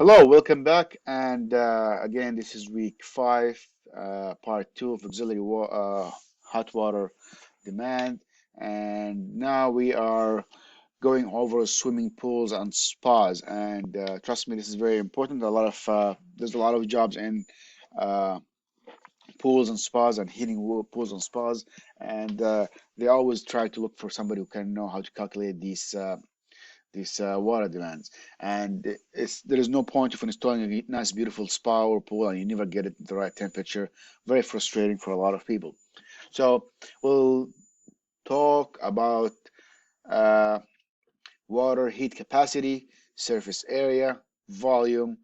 Hello, welcome back. And again, this is week five, part two of auxiliary hot water demand. And now we are going over swimming pools and spas. And trust me, this is very important. There's a lot of jobs in uh, pools and spas and heating pools and spas. And they always try to look for somebody who can know how to calculate these water demands. And there is no point of installing a nice, beautiful spa or pool and you never get it at the right temperature. Very frustrating for a lot of people. So we'll talk about uh, water heat capacity, surface area, volume,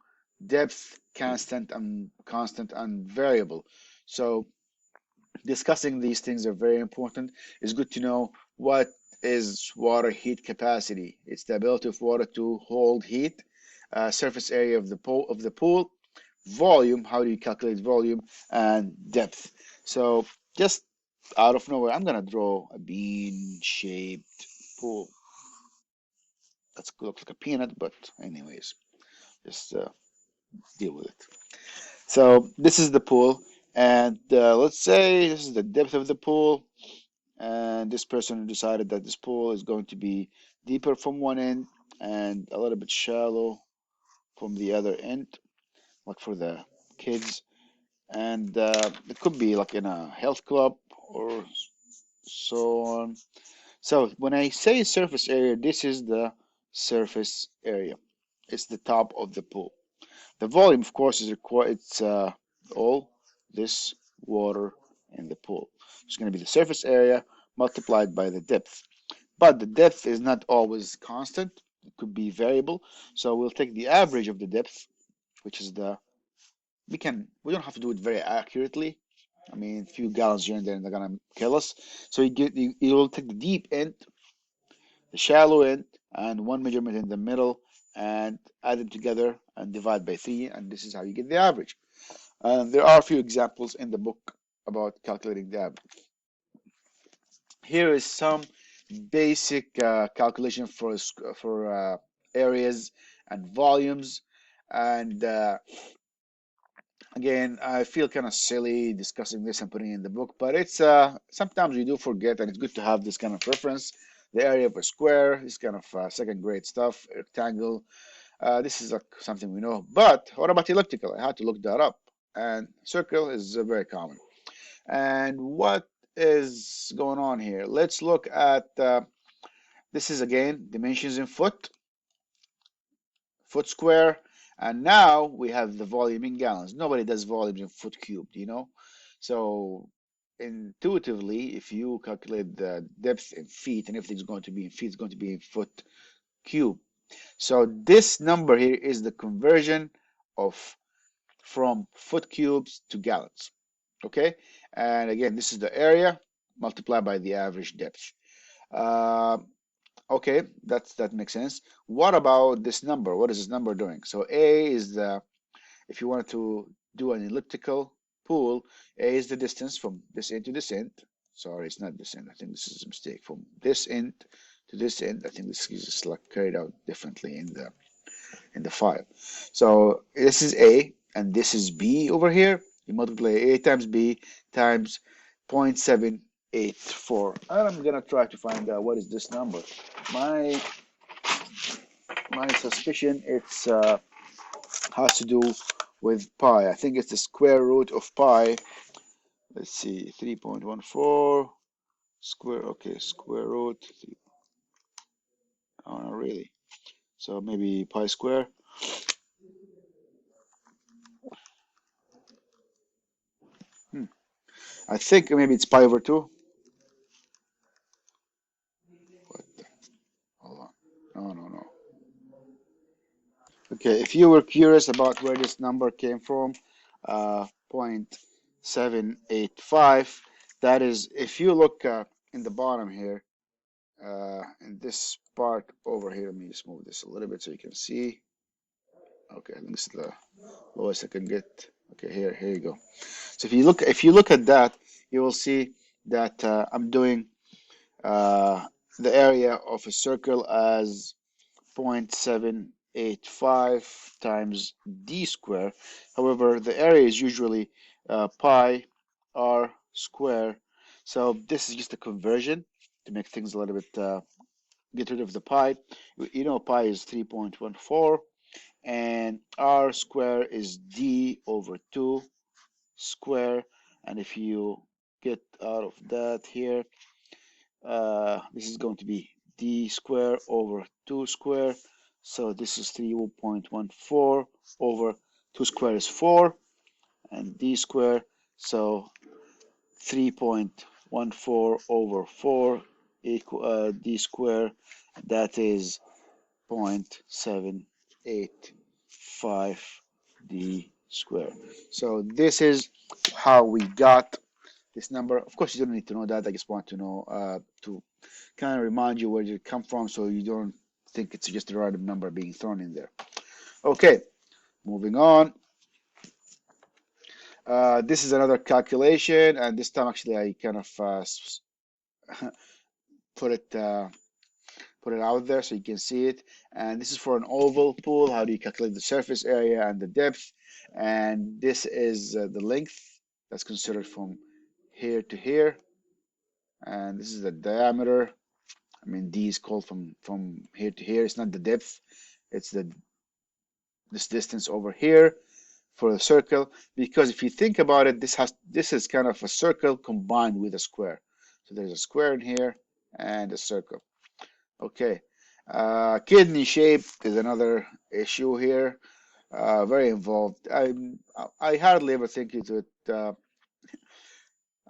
depth, constant and variable. So discussing these things are very important. It's good to know what is water heat capacity. It's the ability of water to hold heat, surface area of the pool, volume, how do you calculate volume, and depth. So just out of nowhere, I'm gonna draw a bean-shaped pool. That looks like a peanut, but anyways, just deal with it. So this is the pool, and let's say this is the depth of the pool. And this person decided that this pool is going to be deeper from one end and a little bit shallow from the other end, like for the kids. And it could be like in a health club or so on. So when I say surface area, this is the surface area. It's the top of the pool. The volume, of course, is required. It's all this water in the pool. It's going to be the surface area multiplied by the depth. But the depth is not always constant. It could be variable. So we'll take the average of the depth, which is we don't have to do it very accurately. I mean, a few gallons here and there, and they're gonna kill us. So you'll take the deep end, the shallow end, and one measurement in the middle, and add them together and divide by 3, and this is how you get the average. There are a few examples in the book about calculating the average. Here is some basic calculation for areas and volumes. And again, I feel kind of silly discussing this and putting it in the book, but it's sometimes we do forget, and it's good to have this kind of reference. The area of a square is kind of second grade stuff. Rectangle, this is like something we know. But what about elliptical? I had to look that up. And circle is very common. And what is going on here? Let's look at this is again dimensions in foot square, and now we have the volume in gallons. Nobody does volumes in foot cubed, So intuitively, if you calculate the depth in feet, and everything's going to be in feet, it's going to be in foot cube. So this number here is the conversion of from foot cubes to gallons. Okay, and again, this is the area multiplied by the average depth. Uh, okay, that makes sense. What about this number? What is this number doing? So A is if you wanted to do an elliptical pool, A is the distance from this end to this end. Sorry, it's not this end. I think this is a mistake. From this end to this end, I think this is just like carried out differently in the file. So this is A and this is B over here. You multiply A times B times 0.784. And I'm gonna try to find out what is this number. My suspicion it's has to do with pi. I think it's the square root of pi. Let's see, 3.14 square. Okay, square root. Oh, not really. So maybe pi square. I think maybe it's pi over 2. What the? Hold on. No, no, no. Okay, if you were curious about where this number came from, 0.785, that is, if you look in the bottom here, in this part over here, let me just move this a little bit so you can see. Okay, I think this is the lowest I can get. Okay, here you go. So if you look at that, you will see that I'm doing the area of a circle as 0.7 0.85 times d square. However, the area is usually pi r square. So this is just a conversion to make things a little bit, get rid of the pi. You know, pi is 3.14, and r square is d over 2 square. And if you get out of that here, this is going to be d square over 2 square. So this is 3.14 over 2 square is 4, and d square. So 3.14 over 4 equal d square. That is 0.785 d square. So this is how we got this number. Of course, you don't need to know that. I just want to know to kind of remind you where it come from, so you don't think it's just a random number being thrown in there. Okay, moving on. This is another calculation, and this time actually I kind of put it put it out there so you can see it. And this is for an oval pool. How do you calculate the surface area and the depth? And this is the length that's considered from here to here, and this is the diameter. I mean, d is called from here to here. It's not the depth, it's this distance over here for the circle. Because if you think about it, this is kind of a circle combined with a square. So there's a square in here and a circle. Okay, kidney shape is another issue here. Very involved. I hardly ever think into it.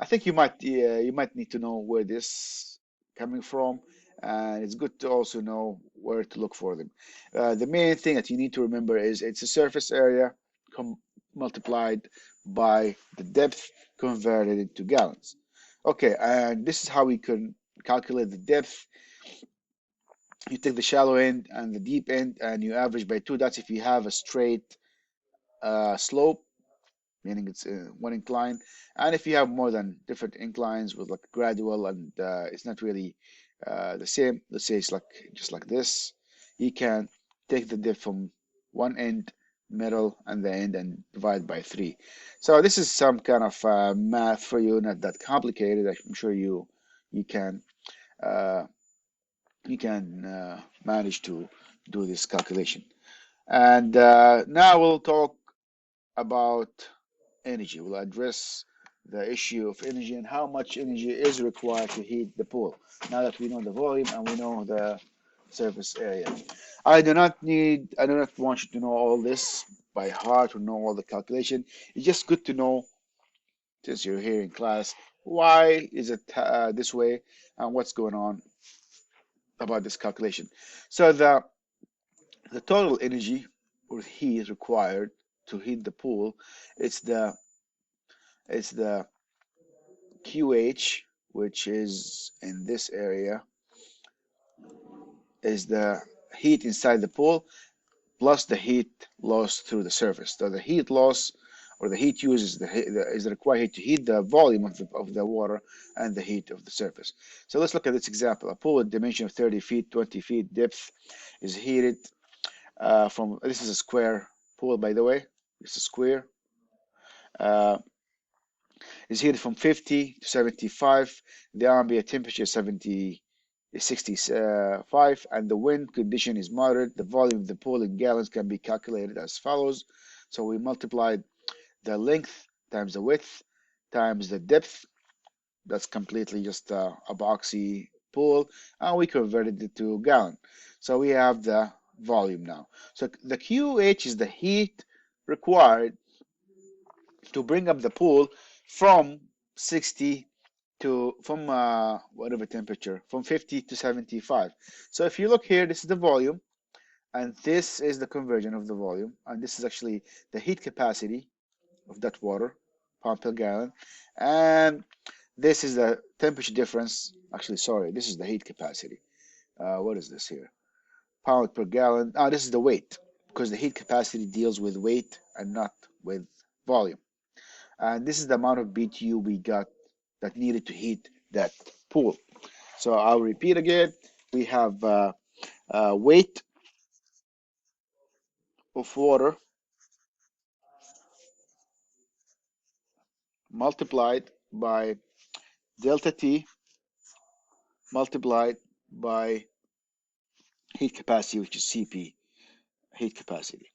I think you might need to know where this coming from, and it's good to also know where to look for them. The main thing that you need to remember is it's a surface area multiplied by the depth converted into gallons. Okay, and this is how we can calculate the depth. You take the shallow end and the deep end, and you average by 2. That's if you have a straight slope, meaning it's one incline. And if you have more than different inclines with like gradual and it's not really the same, let's say it's like just like this, you can take the depth from one end, middle, and the end and divide by 3. So this is some kind of math for you, not that complicated. I'm sure you can uh, manage to do this calculation. And now we'll talk about energy. We'll address the issue of energy and how much energy is required to heat the pool. Now that we know the volume and we know the surface area. I do not want you to know all this by heart or know all the calculation. It's just good to know, since you're here in class, why is it this way and what's going on about this calculation. So the total energy or heat required to heat the pool, it's the QH, which is in this area, is the heat inside the pool plus the heat lost through the surface. So the heat loss or the heat used is the required heat to heat the volume of the water and the heat of the surface. So let's look at this example. A pool with dimension of 30 feet, 20 feet depth is heated from, this is a square pool, by the way. It's a square. Uh, is heated from 50 to 75. The ambient temperature is 65, and the wind condition is moderate. The volume of the pool in gallons can be calculated as follows. So we multiplied the length times the width times the depth. That's completely just a boxy pool, and we converted it to gallon. So we have the volume now. So the QH is the heat required to bring up the pool from 60 to whatever temperature, from 50 to 75. So if you look here, this is the volume, and this is the conversion of the volume, and this is actually the heat capacity of that water, pound per gallon, and this is the temperature difference. Actually, sorry, this is the heat capacity. What is this here? Pound per gallon. This is the weight, because the heat capacity deals with weight and not with volume. And this is the amount of BTU we got that needed to heat that pool. So I'll repeat again. We have weight of water multiplied by delta T multiplied by heat capacity, which is Cp, heat capacity.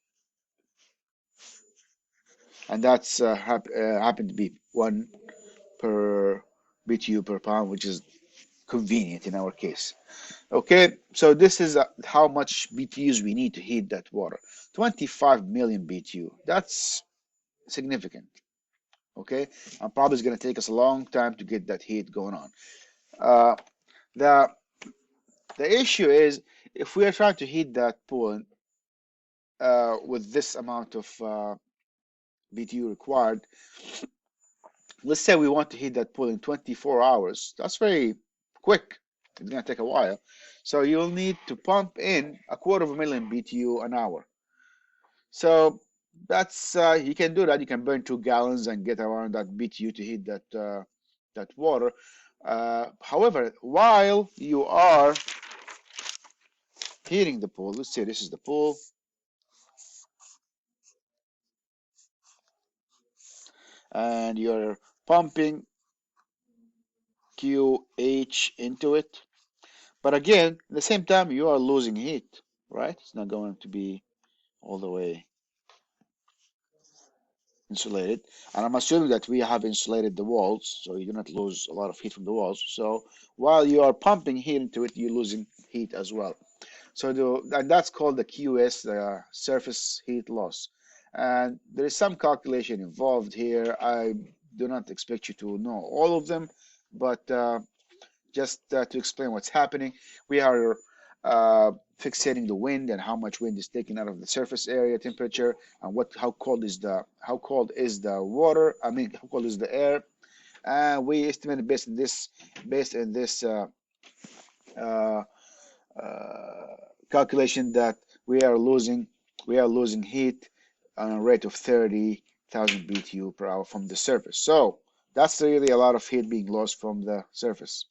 And that's happened to be 1 per BTU per pound, which is convenient in our case. Okay, so this is how much BTUs we need to heat that water. 25 million BTU. That's significant. Okay, and probably it's going to take us a long time to get that heat going on. Uh, the the issue is if we are trying to heat that pool with this amount of BTU required, let's say we want to heat that pool in 24 hours. That's very quick. It's going to take a while. So you'll need to pump in 250,000 BTU an hour. So that's you can do that. You can burn 2 gallons and get around that BTU to heat that water. However, while you are heating the pool, let's say this is the pool, and you're pumping QH into it. But again, at the same time, you are losing heat, right? It's not going to be all the way insulated. And I'm assuming that we have insulated the walls, so you do not lose a lot of heat from the walls. So while you are pumping heat into it, you're losing heat as well. So and that's called the QS, the surface heat loss. And there is some calculation involved here. I do not expect you to know all of them, but just to explain what's happening, we are fixating the wind and how much wind is taken out of the surface area temperature, and how cold is the water. I mean, how cold is the air? And we estimate based on this uh, calculation that we are losing heat on a rate of 30,000 BTU per hour from the surface. So that's really a lot of heat being lost from the surface.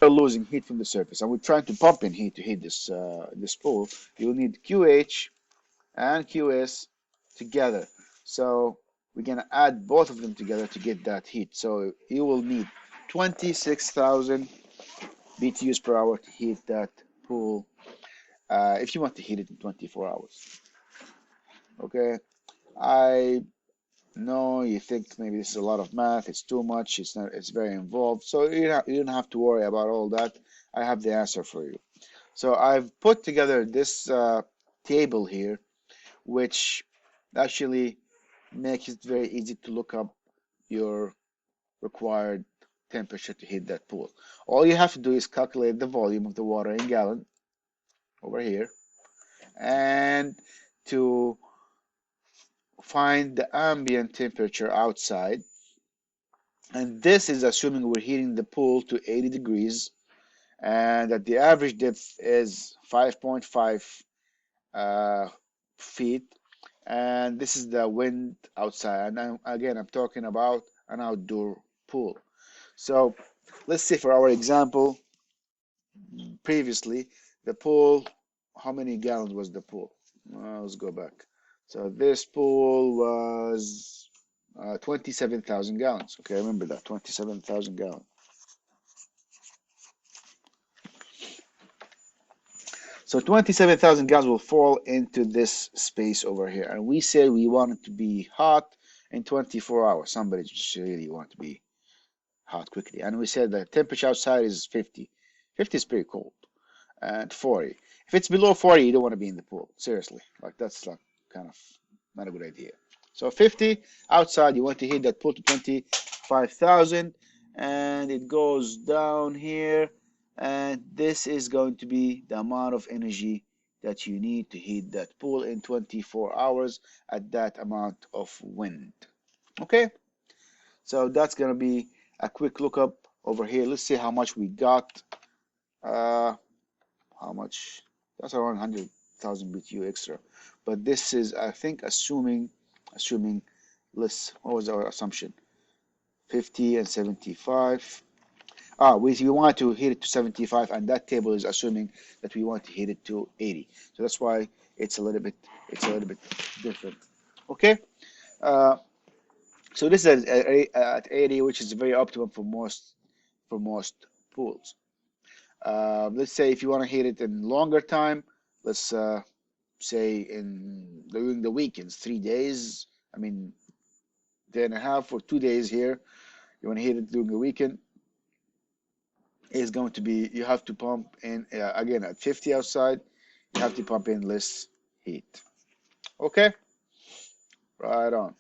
We're losing heat from the surface, and we're trying to pump in heat to heat this pool. You'll need QH and QS together. So we're gonna add both of them together to get that heat. So you will need 26,000 BTUs per hour to heat that pool if you want to heat it in 24 hours. Okay, I know you think maybe this is a lot of math, it's too much, it's not, it's very involved. So you don't have to worry about all that. I have the answer for you. So I've put together this table here, which actually makes it very easy to look up your required temperature to heat that pool. All you have to do is calculate the volume of the water in gallon over here, and to find the ambient temperature outside. And this is assuming we're heating the pool to 80 degrees and that the average depth is 5.5 feet. And this is the wind outside. And again, I'm talking about an outdoor pool. So let's say for our example, previously, the pool, how many gallons was the pool? Let's go back. So this pool was 27,000 gallons. Okay, remember that, 27,000 gallons. So 27,000 gallons will fall into this space over here. And we said we want it to be hot in 24 hours. Somebody just really want to be hot quickly. And we said the temperature outside is 50. 50 is pretty cold. And 40. If it's below 40, you don't want to be in the pool. Seriously. Like that's like kind of not a good idea. So 50 outside, you want to heat that pool to 25,000, and it goes down here, and this is going to be the amount of energy that you need to heat that pool in 24 hours at that amount of wind. Okay, so that's going to be a quick lookup over here. Let's see how much we got. How much? That's around 100,000 BTU extra. But this is, I think, assuming, let's, what was our assumption? 50 and 75. We want to heat it to 75, and that table is assuming that we want to heat it to 80. So that's why it's a little bit it's a little bit different. Okay, uh, so this is at 80, which is very optimum for most pools. Let's say if you want to heat it in longer time, let's say in during the weekends, 3 days. I mean, day and a half or 2 days here. You want to heat it during the weekend. Is going to be you have to pump in again at 50 outside. You have to pump in less heat. Okay, right on.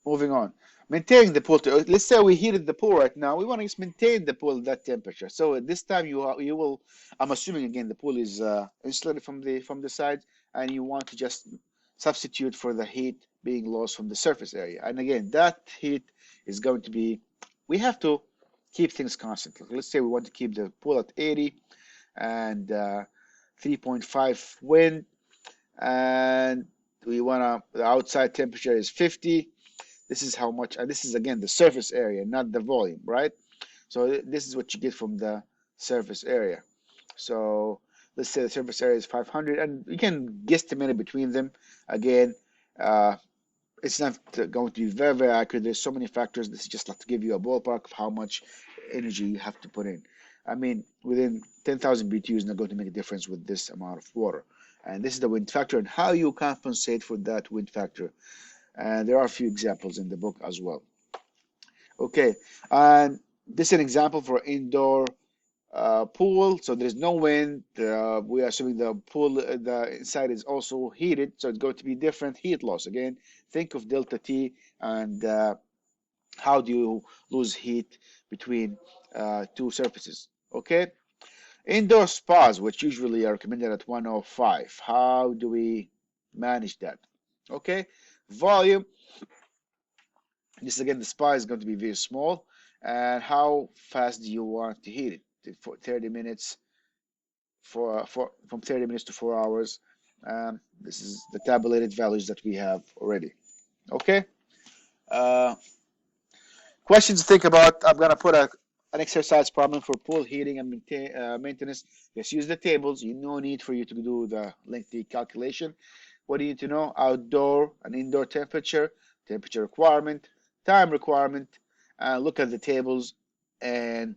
Moving on. Maintaining the pool. Let's say we heated the pool right now. We want to just maintain the pool at that temperature. So at this time you will. I'm assuming again the pool is insulated from the sides, and you want to just substitute for the heat being lost from the surface area. And again, that heat is going to be. We have to keep things constant. Let's say we want to keep the pool at 80 and 3.5 wind, and we want to. The outside temperature is 50. This is how much, and this is again the surface area, not the volume, right? So this is what you get from the surface area. So let's say the surface area is 500, and you can guesstimate it between them. Again, uh, it's not going to be very, very accurate. There's so many factors. This is just like to give you a ballpark of how much energy you have to put in. I mean, within 10,000 BTU is not going to make a difference with this amount of water. And this is the wind factor and how you compensate for that wind factor. And there are a few examples in the book as well. Okay, and this is an example for indoor pool. So there's no wind. We are assuming the pool, the inside is also heated, so it's going to be different heat loss. Again, think of delta T and how do you lose heat between two surfaces. Okay, indoor spas, which usually are recommended at 105. How do we manage that? Okay, volume. This again, the spa is going to be very small. And how fast do you want to heat it? For 30 minutes, from 30 minutes to 4 hours. This is the tabulated values that we have already. Okay. Uh, Questions to think about. I'm gonna put an exercise problem for pool heating and maintenance. Just use the tables. No need for you to do the lengthy calculation. What do you need to know? Outdoor and indoor temperature, temperature requirement, time requirement. Look at the tables and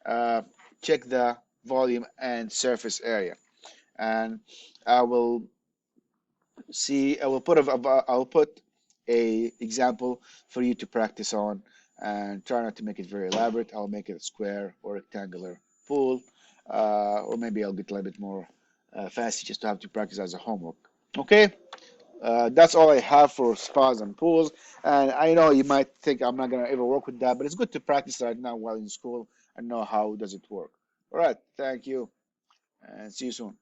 uh, check the volume and surface area. And I will I'll put a example for you to practice on, and try not to make it very elaborate. I'll make it a square or rectangular pool, or maybe I'll get a little bit more fancy just to have to practice as a homework. Okay, that's all I have for spas and pools. And I know you might think I'm not gonna ever work with that, but it's good to practice right now while in school and know how does it work. All right, thank you, and see you soon.